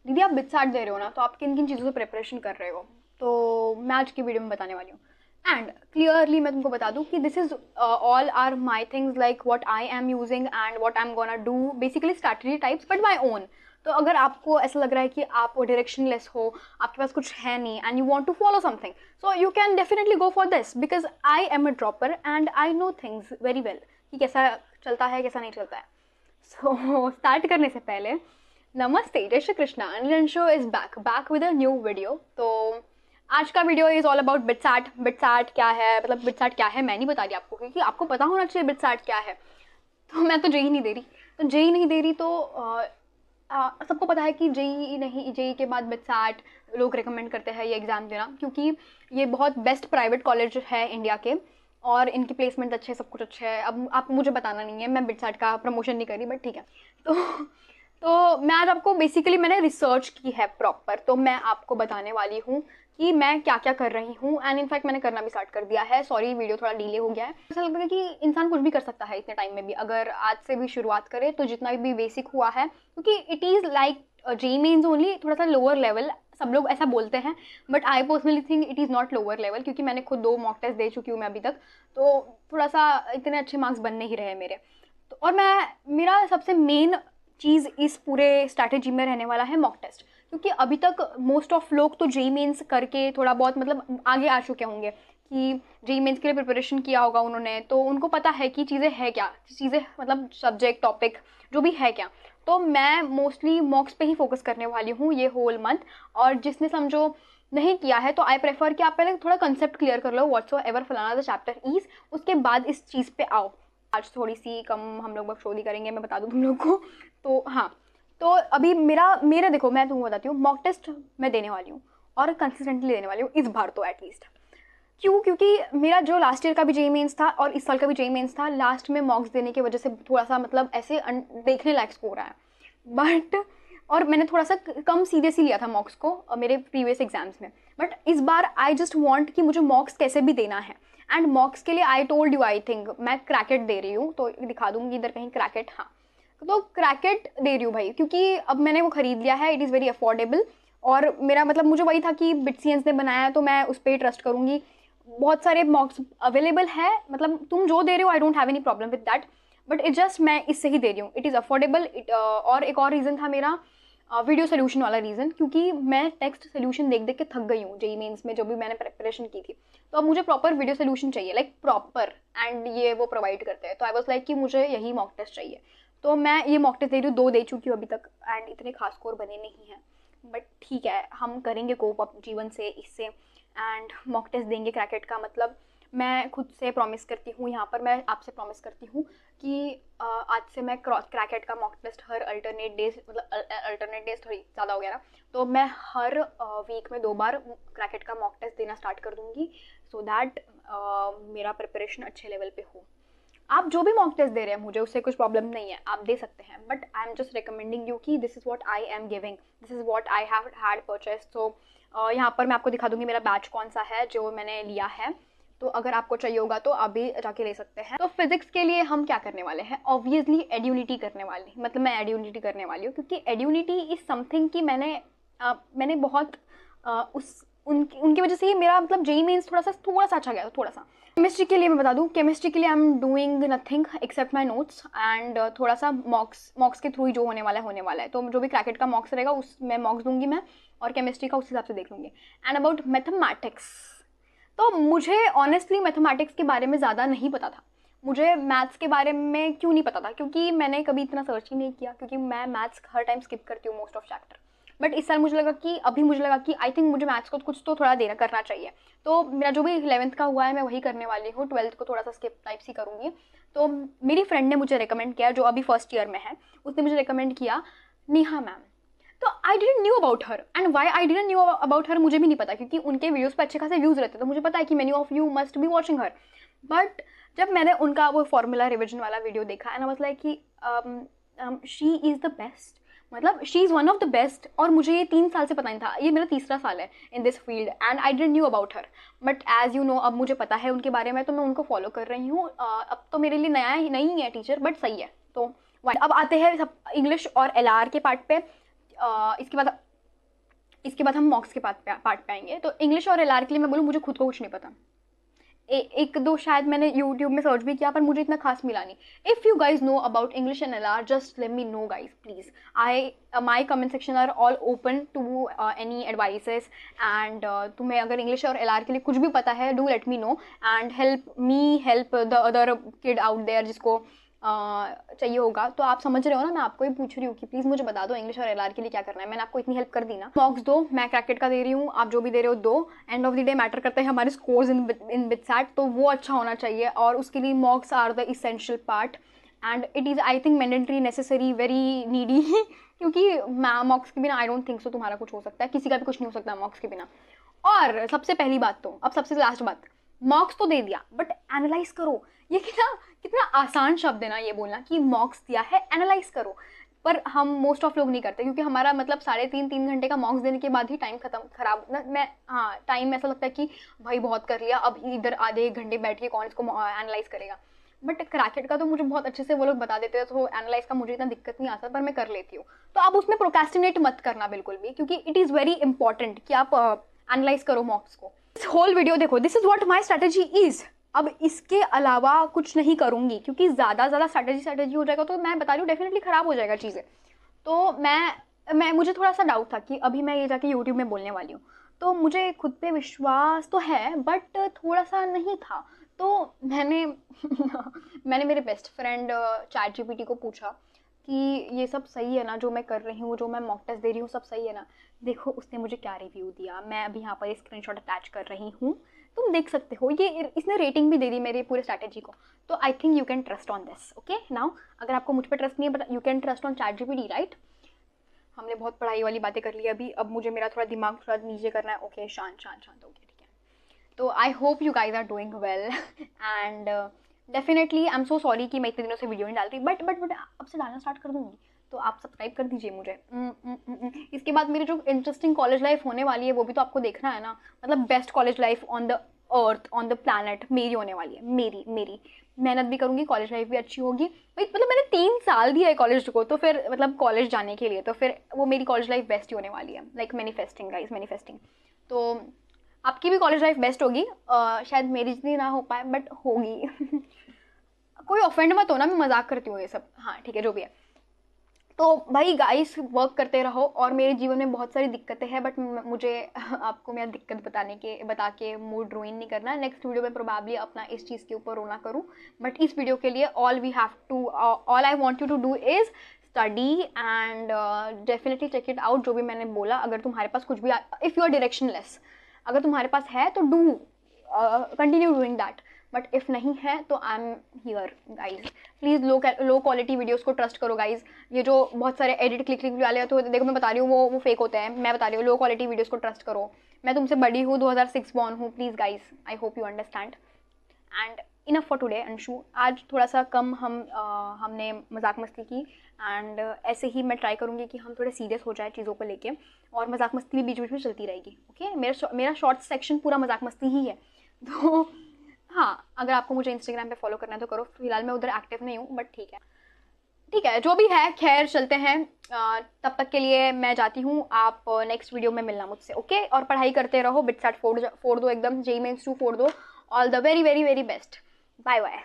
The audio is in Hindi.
दीदी आप बिट्स दे रहे हो ना, तो आप किन किन चीज़ों से प्रिपरेशन कर रहे हो, तो मैं आज की वीडियो में बताने वाली हूँ। एंड क्लियरली मैं तुमको बता दूँ कि this is all are my things like what I am using and what I am gonna do, basically strategy types but my own. तो अगर आपको ऐसा लग रहा है कि आप डायरेक्शनलेस हो, आपके पास कुछ है नहीं and you want to follow something, so you can definitely go for this because I am a dropper and I know things very well कि कैसा चलता है कैसा नहीं चलता है। सो स्टार्ट करने से पहले नमस्ते, जय Shri Krishna, Anil show is back with a new video. तो आज का वीडियो इज ऑल अबाउट बिट्सैट। बिट्सैट क्या है, मतलब बिट्सैट क्या है मैं नहीं बता रही आपको, क्योंकि आपको पता होना चाहिए बिट्सैट क्या है। तो मैं तो जेई नहीं दे रही, तो सबको पता है कि जेई नहीं, जेई के बाद बिट्सैट लोग रिकमेंड करते हैं ये एग्ज़ाम देना, क्योंकि ये बहुत बेस्ट प्राइवेट कॉलेज है इंडिया के और इनकी प्लेसमेंट अच्छे, सब कुछ अच्छा है। अब आप मुझे बताना नहीं है, मैं बिट्सैट का प्रमोशन नहीं कर रही, बट ठीक है। तो मैं आज आपको बेसिकली मैंने रिसर्च की है प्रॉपर, तो मैं आपको बताने वाली हूँ कि मैं क्या क्या कर रही हूँ। एंड इनफैक्ट मैंने करना भी स्टार्ट कर दिया है। सॉरी वीडियो थोड़ा डिले हो गया है। ऐसा लगता है कि इंसान कुछ भी कर सकता है इतने टाइम में भी, अगर आज से भी शुरुआत करे तो जितना भी बेसिक हुआ है, क्योंकि it is like JEE Mains only थोड़ा सा लोअर लेवल, सब लोग ऐसा बोलते हैं, but I personally think it is not lower level, क्योंकि मैंने खुद 2 मॉक टेस्ट दे चुकी हूँ मैं अभी तक, तो थोड़ा सा इतने अच्छे मार्क्स बन नहीं रहे मेरे। तो और मेरा सबसे मेन चीज़ इस पूरे स्ट्रैटेजी में रहने वाला है मॉक टेस्ट, क्योंकि अभी तक मोस्ट ऑफ लोग तो जेई मेंस करके थोड़ा बहुत मतलब आगे आ चुके होंगे कि जेई मेंस के लिए प्रिपरेशन किया होगा उन्होंने, तो उनको पता है कि चीज़ें है क्या, चीज़ें मतलब सब्जेक्ट टॉपिक जो भी है क्या। तो मैं मोस्टली मॉक्स पे ही फोकस करने वाली हूँ ये होल मंथ। और जिसने समझो नहीं किया है तो आई प्रेफर कि आप पहले थोड़ा कंसेप्ट क्लियर कर लो, व्हाट्सो एवर फलाना द चैप्टर इज, उसके बाद इस चीज़ पे आओ। आज थोड़ी सी कम हम लोग बकचोदी करेंगे, मैं बता दूँ तुम लोग को। तो हाँ, तो अभी मेरा देखो, मैं तुमको बताती हूँ, मॉक टेस्ट मैं देने वाली हूँ और कंसिस्टेंटली देने वाली हूँ इस बार तो एटलीस्ट। क्यों? क्योंकि मेरा जो लास्ट ईयर का भी जेई मेंस था और इस साल का भी जेई मेंस था, लास्ट में मॉक्स देने की वजह से थोड़ा सा मतलब ऐसे देखने लायक स्कोर आया, बट और मैंने थोड़ा सा कम सीरियसली लिया था मॉक्स को मेरे प्रीवियस एग्जाम्स में। बट इस बार आई जस्ट वांट कि मुझे मॉक्स कैसे भी देना है। एंड मॉक्स के लिए I told you, I think मैं क्रैकेट दे रही हूँ, तो दिखा दूंगी इधर कहीं क्रैकेट। हाँ, तो क्रैकेट दे रही हूँ भाई, क्योंकि अब मैंने वो खरीद लिया है, इट इज़ वेरी अफोर्डेबल। और मेरा मतलब मुझे वही था कि बिट्सियंस ने बनाया है तो मैं उस पर ही ट्रस्ट करूँगी। बहुत सारे मॉक्स अवेलेबल है, मतलब तुम जो दे रहे हो I don't have any problem with that, but it just मैं इससे ही दे रही हूँ, इट इज़ अफोर्डेबल। और एक और रीज़न था मेरा वीडियो सोल्यूशन वाला रीज़न, क्योंकि मैं टेक्स्ट सोल्यूशन देख देख के थक गई हूँ जेई मेंस में जो भी मैंने प्रिपरेशन की थी। तो अब मुझे प्रॉपर वीडियो सोल्यूशन चाहिए, लाइक प्रॉपर, एंड ये वो प्रोवाइड करते हैं। तो आई वाज लाइक कि मुझे यही मॉक टेस्ट चाहिए, तो मैं ये मॉक टेस्ट दे रही हूँ। 2 दे चुकी हूँ अभी तक एंड इतने खास स्कोर बने नहीं हैं, बट ठीक है, हम करेंगे कोप अप जीवन से इससे एंड मॉक टेस्ट देंगे क्रैकेट का। मतलब मैं खुद से प्रॉमिस करती हूँ, यहाँ पर मैं आपसे प्रॉमिस करती हूँ कि आज से मैं क्रैकेट का मॉक टेस्ट हर अल्टरनेट डेज, मतलब अल्टरनेट डेज थोड़ी ज़्यादा हो गया ना, तो मैं हर वीक में 2 बार क्रैकेट का मॉक टेस्ट देना स्टार्ट कर दूँगी, सो दैट मेरा प्रिपरेशन अच्छे लेवल पे हो। आप जो भी मॉक टेस्ट दे रहे हैं मुझे उससे कुछ प्रॉब्लम नहीं है, आप दे सकते हैं, but I am just recommending you कि this is what I am giving, this is what I have had purchase. तो यहाँ पर मैं आपको दिखा दूंगी मेरा बैच कौन सा है जो मैंने लिया है, तो अगर आपको चाहिए होगा तो आप भी जाके ले सकते हैं। तो फिजिक्स के लिए हम क्या करने वाले हैं, ऑब्वियसली एड्यूनिटी करने वाली, मतलब मैं एड्यूनिटी करने वाली हूँ, क्योंकि एड्यूनिटी इज़ समथिंग कि मैंने बहुत उनकी वजह से ही मेरा मतलब जेई मेंस थोड़ा सा अच्छा गया, थोड़ा सा। केमिस्ट्री के लिए मैं बता दूं, केमिस्ट्री के लिए I am doing nothing accept my notes and थोड़ा सा मॉक्स के थ्रू ही जो होने वाला है, तो जो भी क्रैकेट का मॉक्स रहेगा उसमें मॉक्स दूंगी मैं, और केमिस्ट्री का उस हिसाब से देख लूँगी। एंड अबाउट मैथमेटिक्स, तो मुझे ऑनेस्टली मैथमेटिक्स के बारे में ज़्यादा नहीं पता था। मुझे मैथ्स के बारे में क्यों नहीं पता था, क्योंकि मैंने कभी इतना सर्च ही नहीं किया, क्योंकि मैं मैथ्स हर टाइम स्किप करती हूँ मोस्ट ऑफ चैप्टर। बट इस साल मुझे लगा कि आई थिंक मुझे मैथ्स को कुछ तो थोड़ा देना करना चाहिए, तो मेरा जो भी 11th का हुआ है मैं वही करने वाली हूँ, 12th को थोड़ा सा स्किप टाइप्स ही करूँगी। तो मेरी फ्रेंड ने मुझे रिकमेंड किया, जो अभी फर्स्ट ईयर में है, उसने मुझे रिकमेंड किया नेहा मैम। तो I didn't knew about her, and why I didn't knew about her मुझे भी नहीं पता, क्योंकि उनके वीडियोस पे अच्छे खासे व्यूज़ रहते, तो मुझे पता है कि many of you must be watching her. But जब मैंने उनका वो फॉर्मूला रिविजन वाला वीडियो देखा एंड आई वाज लाइक कि शी इज़ द बेस्ट, मतलब she is one of the best. और मुझे ये 3 साल से पता नहीं था, ये मेरा तीसरा साल है in this field and I didn't knew about her. But as you know अब मुझे पता है उनके बारे में, तो मैं उनको फॉलो कर रही हूँ। अब तो मेरे लिए नहीं है टीचर, बट सही है। तो अब आते हैं सब इंग्लिश और LR के पार्ट पे। इसके बाद इसके बाद हम मॉक्स के पार्ट पे आएंगे। तो इंग्लिश और एलआर के लिए मैं बोलूँ, मुझे खुद को कुछ नहीं पता। एक दो शायद मैंने यूट्यूब में सर्च भी किया, पर मुझे इतना खास मिला नहीं। If you guys know about English and LR, just let me know guys please. My comment section are all open to any advices, and तुम्हें अगर इंग्लिश और एलआर के लिए कुछ भी पता है, do let me know and help the other kid out there जिसको चाहिए होगा। तो आप समझ रहे हो ना, मैं आपको ही पूछ रही हूँ कि प्लीज़ मुझे बता दो इंग्लिश और एलआर के लिए क्या करना है। मैंने आपको इतनी हेल्प कर दी ना। मॉक्स दो, मैं क्रैकेट का दे रही हूँ, आप जो भी दे रहे हो दो। End of the day matter करते हैं हमारे स्कोर्स इन बिटसैट, तो वो अच्छा होना चाहिए, और उसके लिए mocks are the essential part, and it is I think mandatory, necessary, very needy क्योंकि मॉक्स के बिना आई डोंट थिंक सो तुम्हारा कुछ हो सकता है, किसी का भी कुछ नहीं हो सकता मॉक्स के बिना। और सबसे पहली बात, तो अब सबसे लास्ट बात, मॉक्स तो दे दिया बट एनालाइज करो। ये कितना आसान शब्द है ना ये बोलना कि मॉक्स दिया है, एनालाइज करो। पर हम मोस्ट ऑफ लोग नहीं करते, क्योंकि हमारा मतलब 3.5 घंटे का मॉक्स देने के बाद ही टाइम खराब मैं टाइम ऐसा लगता है कि भाई बहुत कर लिया, अब इधर आधे 1 घंटे बैठ के कौन इसको एनालाइज करेगा। बट क्रैकेट का तो मुझे बहुत अच्छे से वो लोग बता देते हैं, तो एनालाइज का मुझे इतना दिक्कत नहीं आता, पर मैं कर लेती हूँ। तो आप उसमें प्रोक्रेस्टिनेट मत करना बिल्कुल भी, क्योंकि इट इज़ वेरी इंपॉर्टेंट कि आप एनालाइज करो मॉक्स को। इस होल वीडियो देखो, this is what my strategy is. अब इसके अलावा कुछ नहीं करूँगी, क्योंकि ज़्यादा स्ट्रैटेजी हो जाएगा तो मैं बता रही हूँ डेफिनेटली ख़राब हो जाएगा चीज़ें। तो मैं मुझे थोड़ा सा डाउट था कि अभी मैं ये जाके यूट्यूब में बोलने वाली हूँ, तो मुझे खुद पे विश्वास तो है बट थोड़ा सा नहीं था। तो मैंने मैंने मेरे बेस्ट फ्रेंड ChatGPT को पूछा कि ये सब सही है ना जो मैं कर रही हूँ, जो मैं मॉक टेस्ट दे रही हूँ, सब सही है ना। देखो उसने मुझे क्या रिव्यू दिया, मैं अभी यहाँ पर स्क्रीनशॉट अटैच कर रही हूँ, तुम देख सकते हो। ये इसने रेटिंग भी दे दी मेरे पूरे स्ट्रैटेजी को। तो I think you can trust on this. Okay now, अगर आपको मुझ पर ट्रस्ट नहीं है but you can trust on ChatGPT, right. हमने बहुत पढ़ाई वाली बातें कर ली अभी, अब मुझे मेरा थोड़ा दिमाग थोड़ा नीचे करना है। ओके शांत हो गया, ठीक है। तो I hope you guys are doing well, and definitely I am so sorry कि मैं इतने दिनों से वीडियो नहीं डालती, बट अब से डालना स्टार्ट कर दूँगी। तो आप सब्सक्राइब कर दीजिए मुझे। इसके बाद मेरी जो इंटरेस्टिंग कॉलेज लाइफ होने वाली है वो भी तो आपको देखना है ना। मतलब best college life on the earth, on the planet मेरी होने वाली है। मेरी मेहनत भी करूँगी, कॉलेज लाइफ भी अच्छी होगी भाई। मतलब मैंने 3 साल दिया है कॉलेज को, तो फिर मतलब कॉलेज जाने के लिए, तो फिर वो मेरी कॉलेज लाइफ बेस्ट ही होने वाली है। Like manifesting guys, manifesting. तो आपकी भी कॉलेज लाइफ बेस्ट होगी, शायद मेरी जितनी ना हो पाए बट होगी। कोई ऑफेंड मत हो ना, मैं मजाक करती हूँ ये सब। हाँ ठीक है, जो भी है। तो भाई गाइस वर्क करते रहो, और मेरे जीवन में बहुत सारी दिक्कतें हैं बट मुझे आपको मेरा दिक्कत बता के मूड रुइन नहीं करना। नेक्स्ट वीडियो में प्रोबेबली अपना इस चीज़ के ऊपर रोना करूँ, बट इस वीडियो के लिए all I want you to do is study and definitely check it out. जो भी मैंने बोला, अगर तुम्हारे पास कुछ भी, इफ़ यू आर डायरेक्शनलेस, अगर तुम्हारे पास है तो do continue doing that, but if नहीं है तो I am here guys. Please low quality videos को ट्रस्ट करो गाइज। ये जो बहुत सारे एडिट क्लिक वाले तो देखो, मैं बता रही हूँ वो फेक होते हैं। मैं बता रही हूँ लो क्वालिटी वीडियोस को ट्रस्ट करो। मैं तुमसे बड़ी हूँ, 2006 बॉर्न हूँ। Please guys, I hope you understand. And enough for today Anshu. आज थोड़ा सा कम हमने मजाक मस्ती की, एंड ऐसे ही मैं ट्राई करूँगी कि हम थोड़े सीरियस हो जाए चीज़ों को लेके, और मजाक मस्ती भी बीच बीच में चलती रहेगी। ओके मेरा शॉर्ट सेक्शन पूरा मजाक मस्ती ही है। तो हाँ, अगर आपको मुझे इंस्टाग्राम पे फॉलो करना है तो करो। फिलहाल मैं उधर एक्टिव नहीं हूँ, बट ठीक है जो भी है। खैर चलते हैं, तब तक के लिए मैं जाती हूँ। आप नेक्स्ट वीडियो में मिलना मुझसे, ओके। और पढ़ाई करते रहो, बिटसैट फोड़ दो एकदम, JEE मेंस 2 फोड़ दो। All the very very very best. Bye bye.